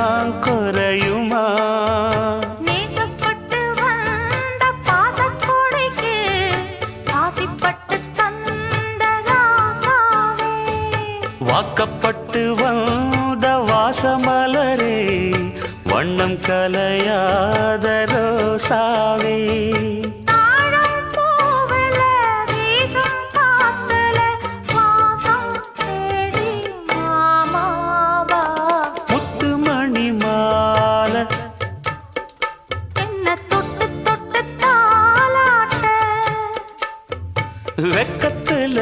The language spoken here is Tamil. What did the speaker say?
எல்லாம் குறையுமா? நேசப்பட்டு வந்த பாசக்கொடைக்கு ஆசைப்பட்டு தந்த ராசாவே, வாக்கப்பட்டு வந்த வாசமலரே, வண்ணம் கலையாத ரோசாவே. தாழம் பூவுல வீசும் காத்துல வாசம் தேடி மாமாவா, முத்துமணி மாலை என்ன தொட்டு தொட்டு தாலாட்ட, வெக்கத்துல